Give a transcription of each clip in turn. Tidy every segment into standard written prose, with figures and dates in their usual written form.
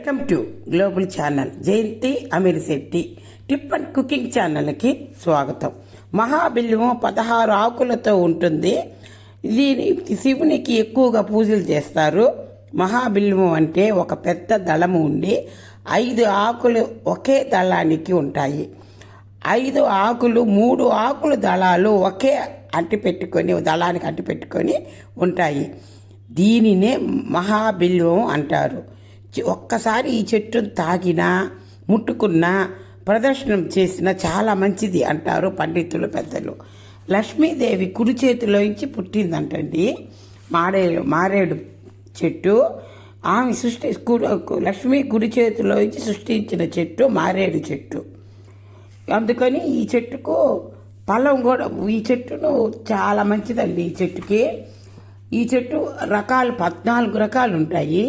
Welcome to global channel. Jayanthi Amirshetti tip and cooking ఛానల్కి స్వాగతం. మహాబిల్వం 16 ఆకులతో ఉంటుంది. దీని శివునికి ఎక్కువగా పూజలు చేస్తారు. మహాబిల్వం అంటే ఒక పెద్ద దళము ఉండి 5 ఆకులు ఒకే దళానికి ఉంటాయి. 5 ఆకులు 3 ఆకులు దళాలు ఒకే దళానికి అంటిపెట్టుకొని ఉంటాయి. దీనినే మహాబిల్వం అంటారు. ఒక్కసారి ఈ చెట్టును తాగినా ముట్టుకున్నా ప్రదర్శనం చేసినా చాలా మంచిది అంటారు పండితులు పెద్దలు. లక్ష్మీదేవి కుడి చేతిలోంచి పుట్టిందంటండి మారేడు చెట్టు. ఆమె లక్ష్మీ కుడి చేతిలోంచి సృష్టించిన చెట్టు మారేడు చెట్టు. అందుకని ఈ చెట్టుకు ఫలం కూడా, ఈ చెట్టును చాలా మంచిదండి. ఈ చెట్టు రకాలు 14 రకాలు ఉంటాయి.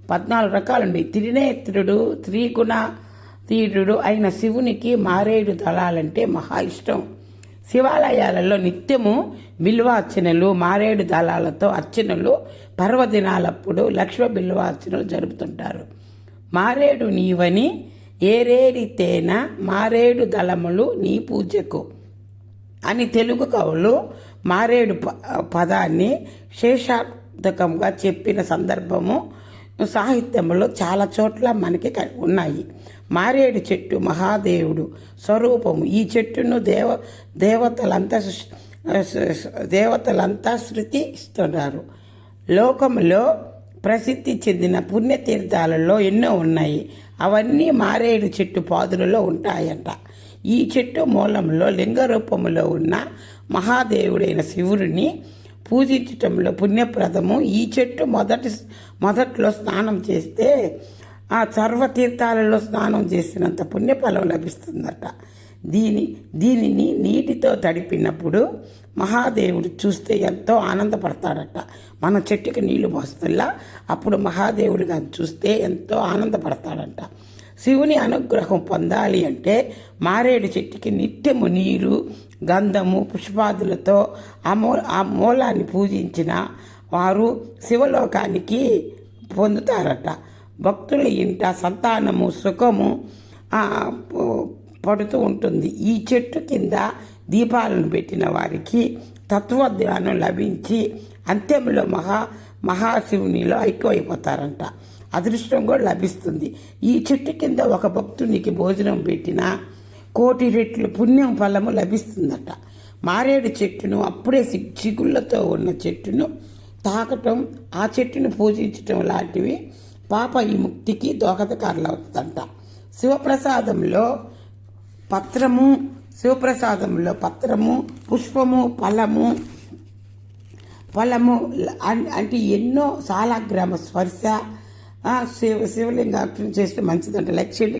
14 రకాలుండి. త్రినేత్రుడు త్రిగుణాతీతుడు అయిన శివునికి మారేడు దళాలంటే మహా ఇష్టం. శివాలయాలలో నిత్యము బిల్వార్చనలు, మారేడు దళాలతో అర్చనలు, పర్వదినాలప్పుడు లక్ష్మ బిల్వార్చనలు జరుపుతుంటారు. మారేడు నీవని ఏరేడితేన మారేడు దళములు నీ పూజకు అని తెలుగు కవులు మారేడు పదాన్ని శేషార్థకంగా చెప్పిన సందర్భము సాహిత్యంలో చాలా చోట్ల మనకి ఉన్నాయి. మారేడు చెట్టు మహాదేవుడు స్వరూపము. ఈ చెట్టును దేవతలంతా శృతిస్తున్నారు. లోకంలో ప్రసిద్ధి చెందిన పుణ్యతీర్థాలలో ఎన్నో ఉన్నాయి. అవన్నీ మారేడు చెట్టు పాదులలో ఉంటాయంట. ఈ చెట్టు మూలంలో లింగ రూపంలో ఉన్న మహాదేవుడైన శివుడిని పూజించటంలో పుణ్యప్రదము. ఈ చెట్టు మొదట్లో స్నానం చేస్తే ఆ సర్వతీర్థాలలో స్నానం చేసినంత పుణ్యఫలం లభిస్తుందట. దీనిని నీటితో తడిపినప్పుడు మహాదేవుడు చూస్తే ఎంతో ఆనందపడతాడట. మన చెట్టుకి నీళ్లు పోస్తల్లా అప్పుడు మహాదేవుడు కానీ చూస్తే ఎంతో ఆనందపడతాడంట. శివుని అనుగ్రహం పొందాలి అంటే మారేడు చెట్టుకి నిత్యము నీరు, గంధము, పుష్పాదులతో ఆ మూలాన్ని పూజించిన వారు శివలోకానికి పొందుతారట. భక్తుల ఇంట సంతానము, సుఖము పడుతూ ఉంటుంది. ఈ చెట్టు కింద దీపాలను పెట్టిన వారికి తత్వజ్ఞానం లభించి అంత్యంలో మహాశివునిలో ఐక్యమైపోతారంట. అదృష్టం కూడా లభిస్తుంది. ఈ చెట్టు కింద ఒక భక్తునికి భోజనం పెట్టినా 1,000,000 రెట్లు పుణ్యం ఫలము లభిస్తుందట. మారేడు చెట్టును, అప్పుడే చిగుళ్లతో ఉన్న చెట్టును తాకటం, ఆ చెట్టును పూజించటం లాంటివి పాప విముక్తికి దోహదకారులవుతుందంట. శివప్రసాదంలో పత్రము, పుష్పము, ఫలము అంటే ఎన్నో సాలగ్రామ స్పర్శ శివలింగార్చన చేస్తే మంచిదంట. లైక్ చేయండి.